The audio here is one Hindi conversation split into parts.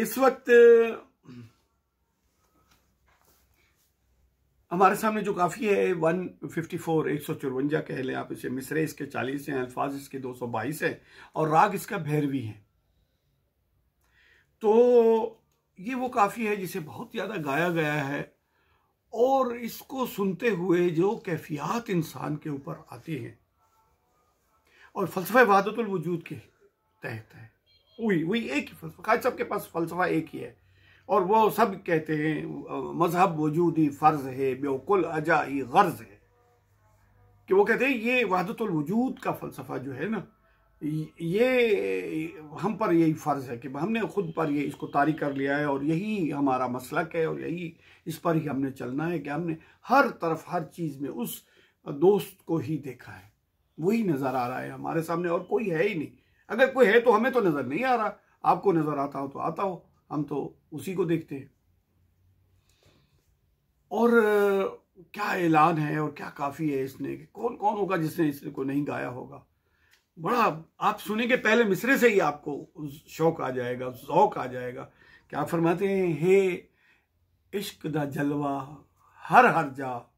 इस वक्त हमारे सामने जो काफ़ी है 154 154 कह लें आप इसे, मिसरे इसके 40 हैं, अल्फाज इसके 222 हैं और राग इसका भैरवी है। तो ये वो काफ़ी है जिसे बहुत ज़्यादा गाया गया है और इसको सुनते हुए जो कैफियत इंसान के ऊपर आती हैं और फ़लसफ़ा वहदतुल वजूद के तहत है, वही एक ही फ़लसफ़ा, सबके पास फ़लसफ़ा एक ही है और वो सब कहते हैं मजहब वजूदी फ़र्ज है बेकुल अजाई गर्ज है, कि वो कहते हैं ये वहदतुल वजूद का फ़लसफ़ा जो है ना, ये हम पर यही फ़र्ज है कि हमने खुद पर ये इसको तारी कर लिया है और यही हमारा मसलक है और यही इस पर ही हमने चलना है कि हमने हर तरफ हर चीज़ में उस दोस्त को ही देखा है, वही नज़र आ रहा है हमारे सामने और कोई है ही नहीं। अगर कोई है तो हमें तो नज़र नहीं आ रहा, आपको नज़र आता हो तो आता हो, हम तो उसी को देखते हैं। और क्या ऐलान है और क्या काफ़ी है इसने, कौन कौन होगा जिसने इसको नहीं गाया होगा। बड़ा आप सुनेंगे पहले मिसरे से ही आपको शौक आ जाएगा, ज़ौक आ जाएगा। क्या फरमाते हैं, हे इश्क दा जलवा हर हर जा,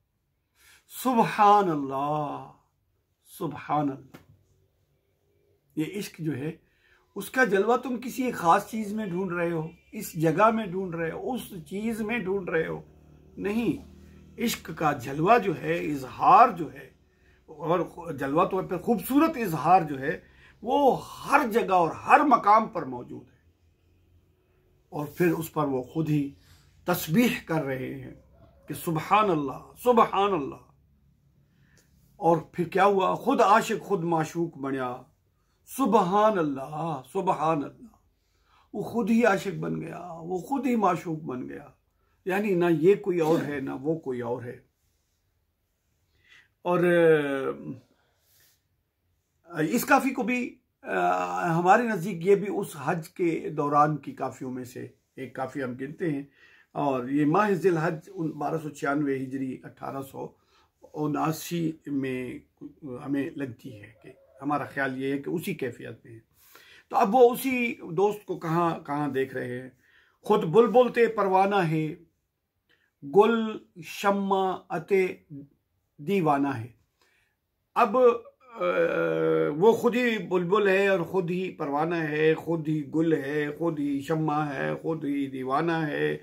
सुबहान अल्लाह सुबहान अल्लाह। ये इश्क जो है उसका जलवा तुम किसी एक ख़ास चीज़ में ढूंढ रहे हो, इस जगह में ढूंढ रहे हो, उस चीज़ में ढूंढ रहे हो, नहीं। इश्क का जलवा जो है, इजहार जो है, और जलवा तो फिर खूबसूरत इजहार जो है वो हर जगह और हर मकाम पर मौजूद है और फिर उस पर वो खुद ही तस्बीह कर रहे हैं कि सुबहान अल्लाह सुबहान अल्लाह। और फिर क्या हुआ, खुद आशिक खुद माशूक बना, सुबहान अल्लाह सुबहान अल्लाह। वो खुद ही आशिक बन गया, वो खुद ही माशूक बन गया, यानी ना ये कोई और है ना वो कोई और है। और इस काफ़ी को भी हमारे नज़दीक ये भी उस हज के दौरान की काफ़ियों में से एक काफ़ी हम गिनते हैं और ये माह ज़िल हज 1296 हिजरी 1879 में हमें लगती है कि हमारा ख्याल ये है कि उसी कैफियत में है। तो अब वो उसी दोस्त को कहाँ कहाँ देख रहे हैं। खुद बुलबुल ते परवाना है, गुल शम्मा अते दीवाना है। अब वो खुद ही बुलबुल है और खुद ही परवाना है, खुद ही गुल है, खुद ही शम्मा है, खुद ही दीवाना है।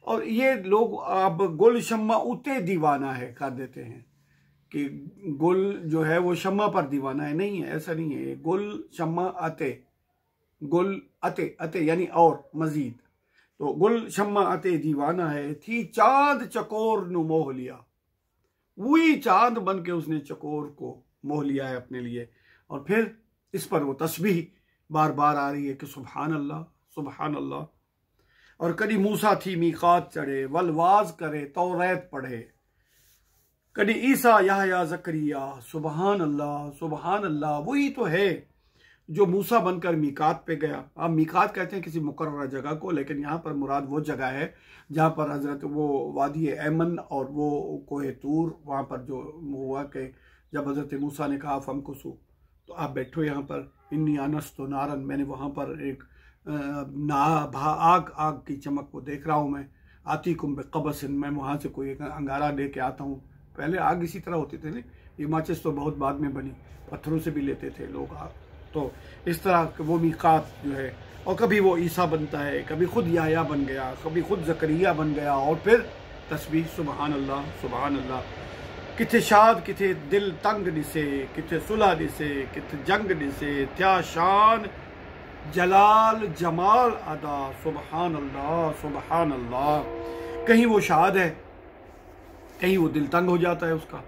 और ये लोग अब गुल शम्मा उते दीवाना है कर देते हैं कि गुल जो है वो शम्मा पर दीवाना है, नहीं है, ऐसा नहीं है। गुल शम्मा अते, गुल अते अते यानी और मजीद, तो गुल शम्मा अते दीवाना है। थी चांद चकोर नु मोह लिया, वही चांद बन के उसने चकोर को मोह लिया है अपने लिए। और फिर इस पर वो तस्बीह बार बार आ रही है कि सुबहान अल्लाह सुबहान अल्लाह। और कभी मूसा थी मीकात चढ़े, वलवाज करे तौरात पढ़े, कभी ईसा याहया ज़करिया, सुबहान अल्लाह सुबहान अल्लाह। वही तो है जो मूसा बनकर मीकात पे गया। आप मीकात कहते हैं किसी मुकर्रर जगह को, लेकिन यहाँ पर मुराद वो जगह है जहाँ पर हजरत वो वादी ऐमन और वो कोहे तूर, वहाँ पर जो हुआ कि जब हजरत मूसा ने कहा फमकुसु, तो आप बैठो यहाँ पर, इन्नी अनस्तु नारन, मैंने वहाँ पर एक आग की चमक को देख रहा हूँ मैं, आती कुम बेक़बसिन, मैं वहाँ से कोई एक अंगारा ले के आता हूँ। पहले आग इसी तरह होती थी नहीं, ये माचिस तो बहुत बाद में बनी, पत्थरों से भी लेते थे लोग आग। तो इस तरह वो मीकात जो है, और कभी वो ईसा बनता है, कभी खुद याहया बन गया, कभी खुद ज़करिया बन गया। और फिर तस्बीह सुबहान अल्लाह सुबहान अल्लाह। किथे शाद किथे दिल तंग दिसे, किथे सुलह दिसे, किथे जंग दिसे, त्या शान जलाल जमाल अदा, सुबहान अल्लाह सुबहान अल्लाह। कहीं वो शाद है, कहीं वो दिल तंग हो जाता है उसका,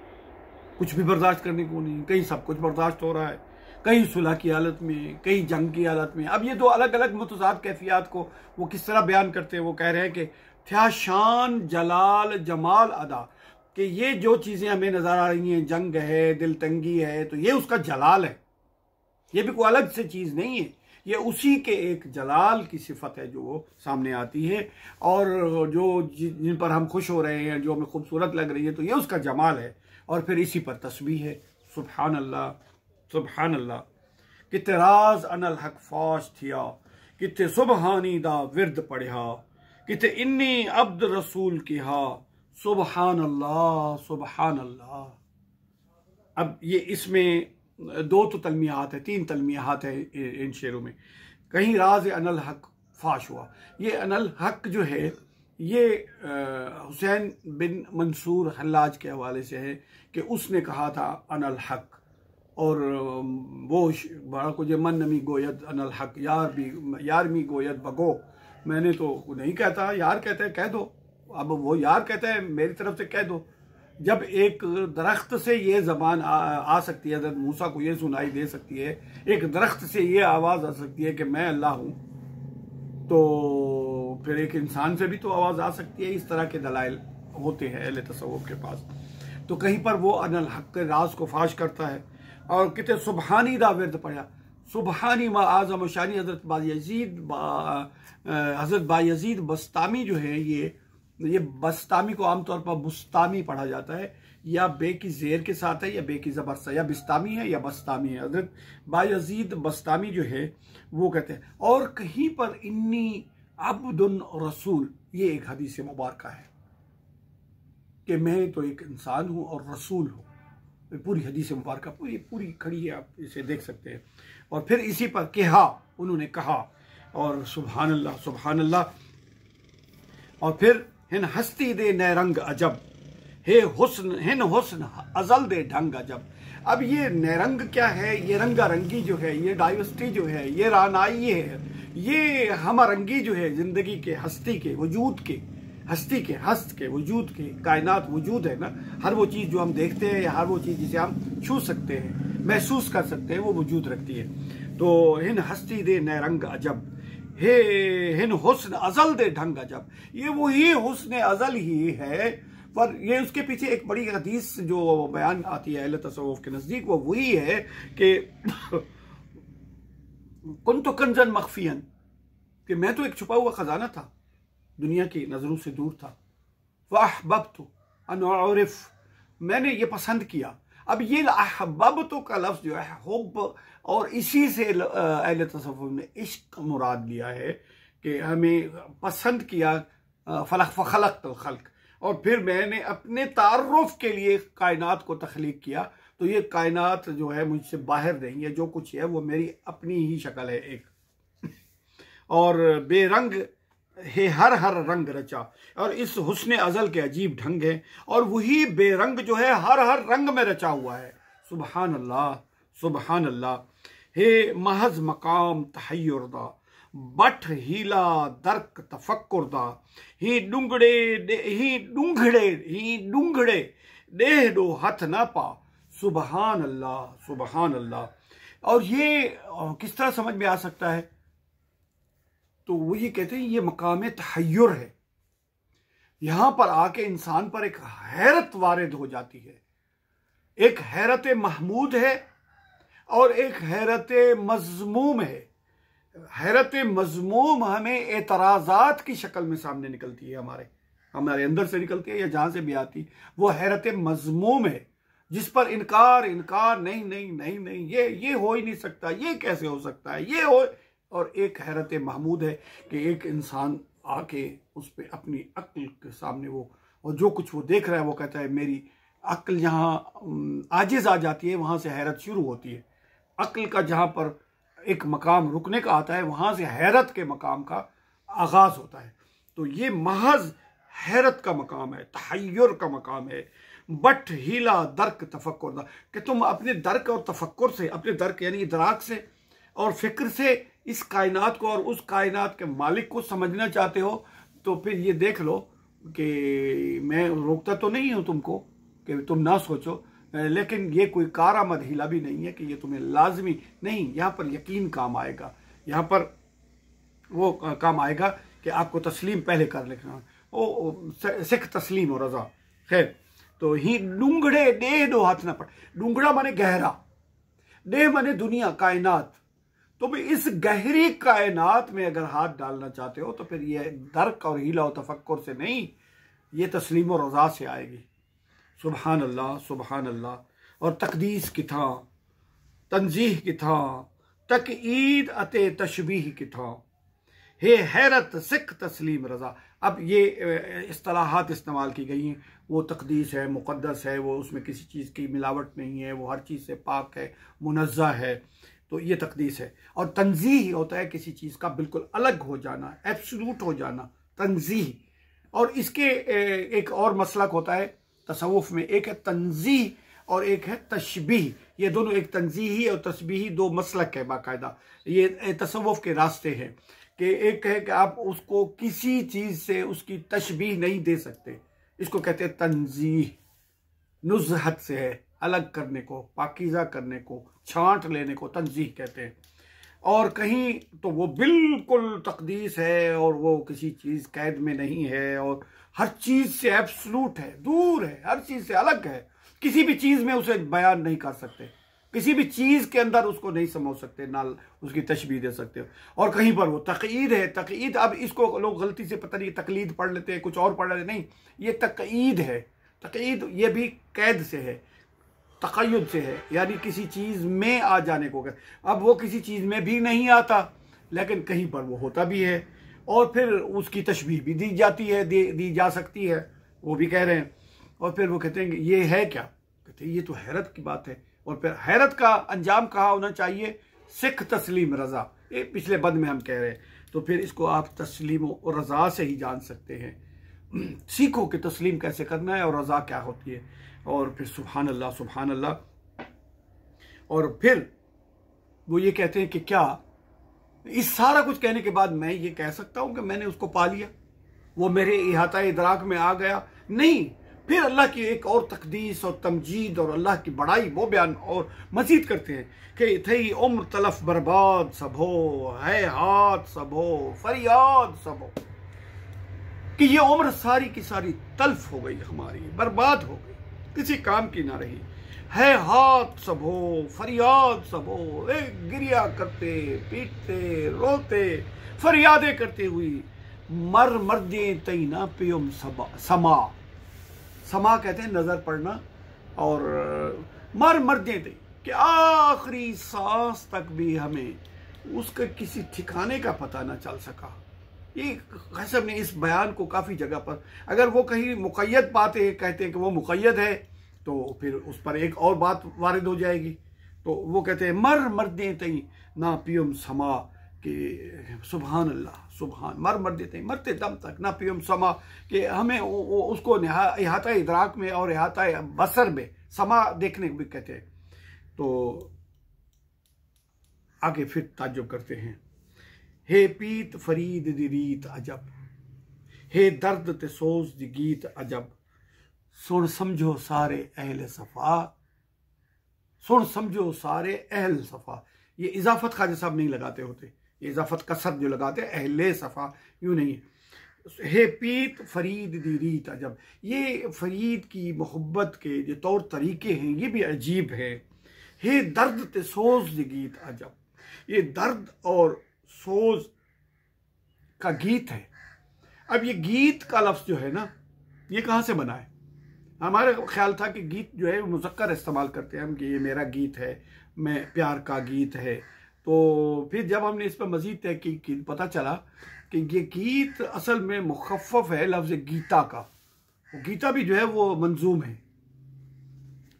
कुछ भी बर्दाश्त करने को नहीं, कहीं सब कुछ बर्दाश्त हो रहा है, कहीं सुलह की हालत में, कहीं जंग की हालत में। अब ये दो अलग अलग मुतज़ाद कैफियत को वो किस तरह बयान करते हैं। वो कह रहे हैं कि थ्या शान जलाल जमाल अदा, कि ये जो चीज़ें हमें नज़र आ रही हैं, जंग है, दिल तंगी है, तो ये उसका जलाल है, ये भी कोई अलग से चीज़ नहीं है, ये उसी के एक जलाल की सिफत है जो वो सामने आती है। और जो जिन पर हम खुश हो रहे हैं, जो हमें खूबसूरत लग रही है, तो ये उसका जमाल है। और फिर इसी पर तस्बीह है सुबहान अल्लाह सुबहान अल्लाह। कि तराज अनल हक फाश थिया, किथे सुबहानी दा विरद पढ़िया, किथे इन्नी अब्द रसूल किहा, सुबहान अल्लाह सुबहान अल्लाह। अब ये इसमें दो तो तलमियात है, तीन तलमियात है इन शेरों में। कहीं राज अनल हक फाश हुआ। ये अनल हक जो है ये हुसैन बिन मंसूर हल्लाज के हवाले से है कि उसने कहा था अनल हक, और वो बड़ा कुछ मन नमी गोयद अनल हक, यार मी गोयद बगो। मैंने तो नहीं कहता, यार कहते हैं कह दो। अब वो यार कहता है मेरी तरफ से कह दो। जब एक दरख्त से ये जबान आ सकती है, हज़रत मूसा को ये सुनाई दे सकती है, एक दरख्त से ये आवाज़ आ सकती है कि मैं अल्लाह हूँ, तो फिर एक इंसान से भी तो आवाज़ आ सकती है। इस तरह के दलाइल होते हैं अहले तसव्वुफ के पास। तो कहीं पर वो अनल हक के राज को फाश करता है। और कितने सुबहानी दा विरद पढ़ा, सुबहानी मा आज़म शानी। हज़रत बायजीद बस्तामी जो है, ये बस्तामी को आमतौर पर बुस्तामी पढ़ा जाता है, या बे की जेर के साथ है या बे की जबर से, या बिस्तामी है या बस्तामी है। हज़रत बायजीद बस्तामी जो है वो कहते हैं। और कहीं पर इन्नी अब्दुन रसूल, ये एक हदीस मुबारक है कि मैं तो एक इंसान हूँ और रसूल हूँ। पूरी हदीस मुबारक पूरी खड़ी है, आप इसे देख सकते हैं। और फिर इसी पर कहा, उन्होंने कहा, और सुभान अल्लाह सुभान अल्लाह। और फिर हिन हस्ती दे नैरंग अजब, हे हुस्न हिन हुस्न अजल दे ढंग अजब। अब ये नैरंग क्या है? ये रंगा रंगी जो है, ये डाइवर्सिटी जो है, ये रानाई है, ये हमरंगी जो है जिंदगी के, हस्ती के, वजूद के, हस्ती के, हस्त के, वजूद के, कायनात वजूद है ना। हर वो चीज़ जो हम देखते हैं या हर वो चीज़ जिसे हम छू सकते हैं, महसूस कर सकते हैं, वो वजूद रखती है। तो हिन हस्ती दे नैरंग अजब, हे हिन हुस्न अजल दे ढंग अजब। ये वही हुस्न अजल ही है, पर ये उसके पीछे एक बड़ी हदीस जो बयान आती है अहले तसव्वुफ के नज़दीक, वो वही है कि कुन्तु कंजन मख्फियन, कि मैं तो एक छुपा हुआ खजाना था, दुनिया की नजरों से दूर था। वअहबब्तु अन उरिफ, मैंने ये पसंद किया। अब ये अहबब्तु का लफ्ज जो है हुब, और इसी से अहले तसव्वुफ ने इश्क मुराद लिया है कि हमें पसंद किया। फखलक़तुल खल्क़, और फिर मैंने अपने तारुफ के लिए कायनात को तख्लीक किया। तो ये कायनात जो है मुझसे बाहर नहीं है, जो कुछ है वो मेरी अपनी ही शक्ल है एक। और बेरंग है हर हर रंग रचा, और इस हुस्न अजल के अजीब ढंग है, और वही बेरंग जो है हर हर रंग में रचा हुआ है। सुबहान अल्लाह सुबहान अल्लाह। हे महज मकाम तहय्युरदा, बठ हीला दर्क तफक्कुरदा, ही डूंघड़े देह दो हथ ना पा, सुबहान अल्लाह सुबहान अल्लाह। और ये किस तरह समझ में आ सकता है? तो वो ये कहते हैं ये मकाम तहय्युर है। यहां पर आके इंसान पर एक हैरत वारिद हो जाती है। एक हैरत महमूद है और एक हैरत मज़मूम है। हैरत मज़मूम हमें एतराज़ात की शक्ल में सामने निकलती है, हमारे अंदर से निकलती है या जहां से भी आती, वो हैरत मज़मूम है जिस पर इनकार नहीं नहीं नहीं नहीं, ये हो ही नहीं सकता, ये कैसे हो सकता है, ये हो। और एक हैरत महमूद है कि एक इंसान आके उस पर अपनी अक्ल के सामने वो, और जो कुछ वो देख रहा है वो कहता है मेरी अक्ल जहाँ आजिज़ आ जाती है, वहाँ से हैरत शुरू होती है। अक्ल का जहाँ पर एक मकाम रुकने का आता है, वहाँ से हैरत के मकाम का आगाज़ होता है। तो ये महज हैरत का मकाम है, तहय्युर का मकाम है। बट हीला दर्क तफक्कुर, कि तुम अपने दर्क और तफक्कुर से, अपने दर्क यानी इदराक से और फिक्र से इस कायनात को और उस कायनात के मालिक को समझना चाहते हो, तो फिर ये देख लो कि मैं रोकता तो नहीं हूं तुमको कि तुम ना सोचो, लेकिन ये कोई कारामद हीला भी नहीं है कि ये तुम्हें लाजमी नहीं। यहाँ पर यकीन काम आएगा, यहाँ पर वो काम आएगा कि आपको तस्लीम पहले कर लेना, ओ सिख तस्लीम और रजा। खैर, तो ही डूंगड़े देह दो हाथ ना पड़, डूंगड़ा माने गहरा, देह माने दुनिया कायनात। तो भी इस गहरी कायनात में अगर हाथ डालना चाहते हो तो फिर ये दर्क और हीला और तफक्कुर से नहीं, ये तस्लीम और रजा से आएगी। सुबहान अल्लाह सुबहान अल्लाह। और तकदीस की था, तंजीह की था, तकईद अते तशबीह की था। हे हैरत सिख तस्लीम रज़ा। अब ये इस्तिलाहात इस्तेमाल की गई हैं। वो तकदीस है, मुक़द्दस है, वो उसमें किसी चीज़ की मिलावट नहीं है, वो हर चीज़ से पाक है, मुनज़्ज़ह है, तो ये तकदीस है। और तंज़ीह होता है किसी चीज़ का बिल्कुल अलग हो जाना, एब्सोल्यूट हो जाना, तंज़ीह। और इसके एक और मसलक होता है तसव्वुफ में, एक है तंज़ीह और एक है तशबीह। ये दोनों, एक तंज़ीही और तशबीही, दो मसलक है बाकायदा। ये तसव्वुफ के रास्ते हैं कि एक है कि आप उसको किसी चीज़ से उसकी तशबीह नहीं दे सकते, इसको कहते हैं तंज़ीह। नुज़हत से है, अलग करने को, पाकीज़ा करने को, छांट लेने को तंज़ीह कहते हैं। और कहीं तो वो बिल्कुल तकदीस है और वो किसी चीज़ कैद में नहीं है और हर चीज़ से एब्सोल्यूट है, दूर है, हर चीज़ से अलग है, किसी भी चीज़ में उसे बयान नहीं कर सकते, किसी भी चीज़ के अंदर उसको नहीं समझ सकते, ना उसकी तशबीह दे सकते हो। और कहीं पर वो तक़यीद है। तक़यीद, अब इसको लोग गलती से पता नहीं तकलीद पढ़ लेते हैं, कुछ और पढ़ लेते, नहीं, ये तक़यीद है। तक़यीद ये भी कैद से है, तक़य्युद से है, यानी किसी चीज़ में आ जाने को। अब वो किसी चीज़ में भी नहीं आता, लेकिन कहीं पर वो होता भी है और फिर उसकी तशबीह भी दी जाती है, दी जा सकती है, वो भी कह रहे हैं। और फिर वो कहते हैं कि ये है क्या, कहते हैं ये तो हैरत की बात है। और फिर हैरत का अंजाम कहाँ होना चाहिए, सिख तस्लीम रज़ा। ये पिछले बद में हम कह रहे हैं, तो फिर इसको आप तस्लीम और रज़ा से ही जान सकते हैं। सीखो कि तस्लीम कैसे करना है और रज़ा क्या होती है। और फिर सुभान अल्लाह, सुभान अल्लाह। और फिर वो ये कहते हैं कि क्या इस सारा कुछ कहने के बाद मैं ये कह सकता हूं कि मैंने उसको पा लिया, वो मेरे इहाता इदराक में आ गया? नहीं। फिर अल्लाह की एक और तकदीस और तमजीद और अल्लाह की बड़ाई वो बयान और मजीद करते हैं कि थई उम्र तलफ बर्बाद सब हो, है हाथ सब हो, फरियाद सब हो, कि ये उम्र सारी की सारी तल्फ हो गई, हमारी बर्बाद हो गई, किसी काम की ना रही। है हाथ सब हो, फरियाद सब हो, एक गिरिया करते, पीटते, रोते, फरियादें करते हुई मर मर्दे तई ना पियुम समा। समा कहते हैं नजर पड़ना, और मर मर्दे तई कि आखिरी सांस तक भी हमें उसके किसी ठिकाने का पता ना चल सका। ये क़स्म ने इस बयान को काफ़ी जगह पर, अगर वो कहीं मुक़य्यद बातें कहते हैं कि वो मुक़य्यद है, तो फिर उस पर एक और बात वारिद हो जाएगी। तो वो कहते हैं मर मर्दे तई ना पियुम समा, कि सुभान अल्लाह, सुभान, मर मर्दे तई, मरते दम तक ना पियुम समा, कि हमें उसको इहाता इदराक में और इहाता बसर में, समा देखने को भी कहते हैं। तो आगे फिर ताज्जुब करते हैं, हे पीत फरीद दी रीत अजब, हे दर्द ते सोज दी गीत अजब, सुन समझो सारे अहल सफ़ा, सुन समझो सारे अहल सफ़ा। ये इजाफत ख्वाजा साहब नहीं लगाते होते, ये इजाफत कसर जो लगाते अहले सफ़ा, यूँ नहीं है। हे पीत फरीद दी रीत अजब, ये फरीद की मोहब्बत के जो तौर तरीके हैं ये भी अजीब है। हे दर्द ते सोज दी गीत अजब, ये दर्द और सोज का गीत है। अब ये गीत का लफ्ज़ जो है ना, ये कहाँ से बना है? हमारा ख्याल था कि गीत जो है मुज़क्कर इस्तेमाल करते हैं हम, कि ये मेरा गीत है, मैं प्यार का गीत है। तो फिर जब हमने इस पर मज़ीद तहकीक की, पता चला कि ये गीत असल में मुखफ़फ़ है लफ्ज़ गीता का। गीता भी जो है वो मंजूम है।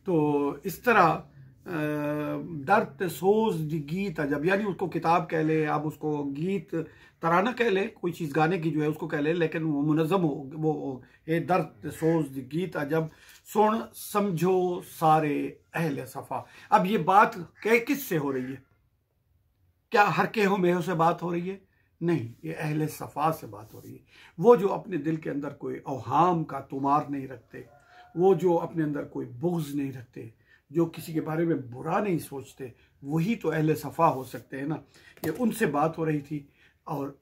तो इस तरह दर्द सोज दी गीत अजब, यानी उसको किताब कह ले, आप उसको गीत तराना कह ले, कोई चीज़ गाने की जो है उसको कह ले, लेकिन वो मुनज़्ज़म हो, वो ए दर्द सोज दी गीत अजब, सुन समझो सारे अहले सफ़ा। अब ये बात किस से हो रही है? क्या हर के हो मेहों से बात हो रही है? नहीं, ये अहले सफ़ा से बात हो रही है। वो जो अपने दिल के अंदर कोई अवहाम का तुमार नहीं रखते, वो जो अपने अंदर कोई बुग़्ज़ नहीं रखते, जो किसी के बारे में बुरा नहीं सोचते, वही तो अहले सफ़ा हो सकते हैं ना। ये उनसे बात हो रही थी। और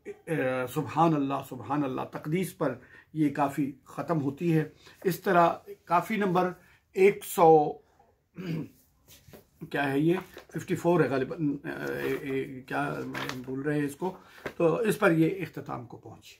सुभान अल्लाह, सुभान अल्लाह तकदीस पर ये काफ़ी ख़त्म होती है। इस तरह काफ़ी नंबर 100 क्या है, ये 54 है गालिबन, क्या भूल रहे हैं इसको, तो इस पर ये इख्तिताम को पहुँची।